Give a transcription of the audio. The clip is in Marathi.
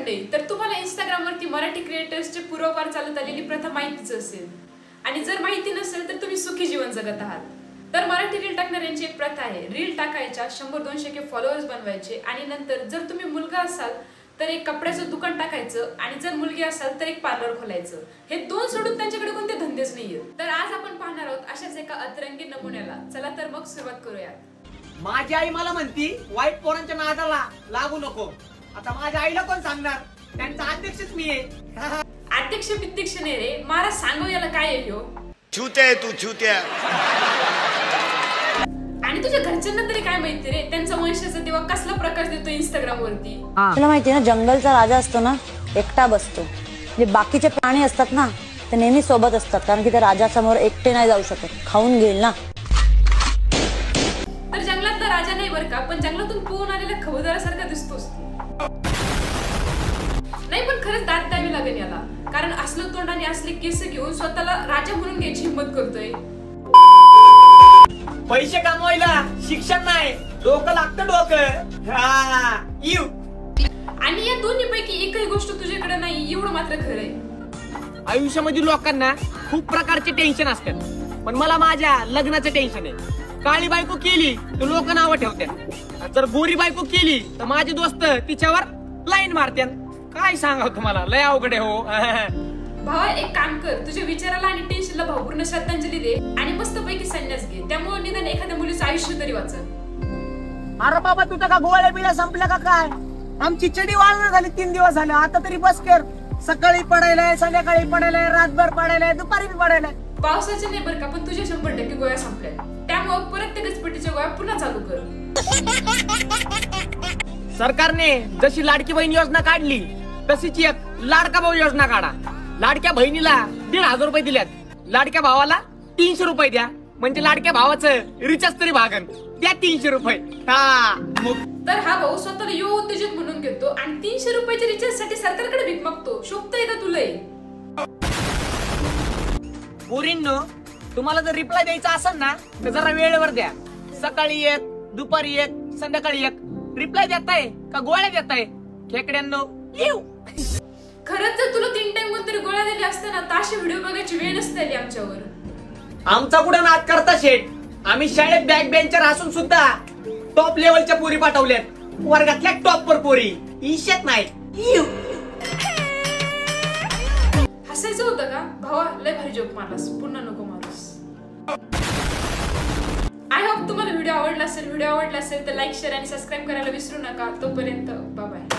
मंडळी, तर तुम्हाला इंस्टाग्रामवरती मराठी क्रिएटर्सचे पूर्वपार चालत आलेली प्रथा माहितीच असेल, आणि जर माहिती नसेल तर तुम्ही सुखी जीवन जगत आहात. तर मराठी रील टाकणाऱ्यांची एक प्रथा आहे. रील टाकायच्या 100-200 फॉलोअर्स बनवायचे आणि नंतर जर तुम्ही मुलगा असाल तर एक कपड्याचं दुकान टाकायचं आणि जर मुलगी असाल तर एक पार्लर खोलायचं. हे दोन सोडून त्यांच्याकडे कोणते धंदेच नाहीये. तर आज आपण पाहणार आहोत अशाच एका अतरंगी नमुन्याला. चला तर मग सुरुवात करूयात. माझी आई मला म्हणती वाईट पोरांच्या नादाला लागू नको. आता माझ्या आईला कोण सांगणार? त्यांचा अध्यक्षच मी आहे. अध्यक्ष विध्यक्ष नाही रे, मला सांगू याला काय आहे ह्यो. छुत्या तू छुत्या. आणि तुझ्या घरच्यांना तरी काय माहिती रे, त्यांचा वंशाचा देवा कसला प्रकाश देतो इंस्टाग्राम वरती. तुला माहितीये ना, जंगलचा राजा असतो ना एकटा बसतो. म्हणजे बाकीचे प्राणी असतात ना ते नेहमी सोबत असतात, कारण की त्या राजासमोर एकटे नाही जाऊ शकत, खाऊन घेईल ना. तर जंगलातला राजा नाही बरं का, पण जंगलातून पोहून आलेल्या खबरदारासारखा दिसतोस. नाही पण खरंच दात द्यावी लागेल याला, कारण असलं तोंड आणि असले केस घेऊन स्वतःला राजा म्हणून घ्यायची हिंमत करतोय. पैसे कमवायला शिक्षण नाही, डोकं लागतं डोकं. आणि या दोन्ही पैकी एकही गोष्ट तुझ्याकडे नाही एवढं मात्र खरंय. आयुष्यामध्ये लोकांना खूप प्रकारचे टेन्शन असतात, पण मला माझ्या लग्नाचं टेन्शन आहे. काळी बायको केली तर लोक नावं ठेवतात, जर गोरी बायको केली तर माझे दोस्त तिच्यावर लाईन मारतात. काय सांगावं तुम्हाला, लय अवघड आहे हो. भावा एक काम कर, तुझ्या विचाराला आणि टेन्शनला भावपूर्ण श्रद्धांजली दे आणि मस्त पैकी संन्यास घे. त्यामुळे निदान एखाद्या मुलीचं आयुष्य तरी वाचन. अरे बाबा तुझं का गोळ्या बिळ्या संपल्या का काय? आमची चडी वाळणं झाली 3 दिवस झाले. आता तरी बस कर. सकाळी पडायलाय, संध्याकाळी पडायलाय, रातभर पडायलाय, दुपारी पडायलाय. पावसाचे नाही बरं का, पण तुझ्या 100% गोळ्या संपल्या. त्यामुळे परत त्या गचपटीच्या गोळ्या पुन्हा चालू कर. सरकारने जशी लाडकी बहीण योजना काढली तशीच एक लाडका भाऊ योजना काढा. लाडक्या बहिणीला 1,500 रुपये दिल्यात, लाडक्या भावाला 300 रुपये द्या, म्हणजे लाडक्या भावाचं रिचार्ज तरी भागन. द्या 300 रुपये. तर हा भाऊ स्वतःला यो उत्तेजक म्हणून घेतो आणि 300 रुपयाच्या रिचार्ज साठी सरकारकडे भीक मागतो. शोभतंय का तुला? पोरींनो, तुम्हाला जर रिप्लाय द्यायचा असेल ना तर जरा वेळेवर द्या. सकाळी एक, दुपारी एक, संध्याकाळी एक. रिप्लाय देताय का गोळ्या देताय? खेकड्यांनो खरंच जर तुला 3 टाइम कोणतरी गोळ्या दिल्या असत्या ना तर अशी व्हिडिओ बघायची वेळ नसते आली आमच्यावर. आमचा कुठे नाद करता शेट? आम्ही शाळेत बॅक बेंचर असून सुद्धा टॉप लेवलच्या पोरी पाठवल्यात. वर्गातल्या टॉपवर पोरी इशेत नाही. हसायचं होतं का भावा? लय भारी जोक मारलास, पुन्हा नको मारूस. आय होप तुम्हाला व्हिडिओ आवडला असेल तर लाईक, शेअर आणि सबस्क्राईब करायला विसरू नका. तोपर्यंत बाय बाय.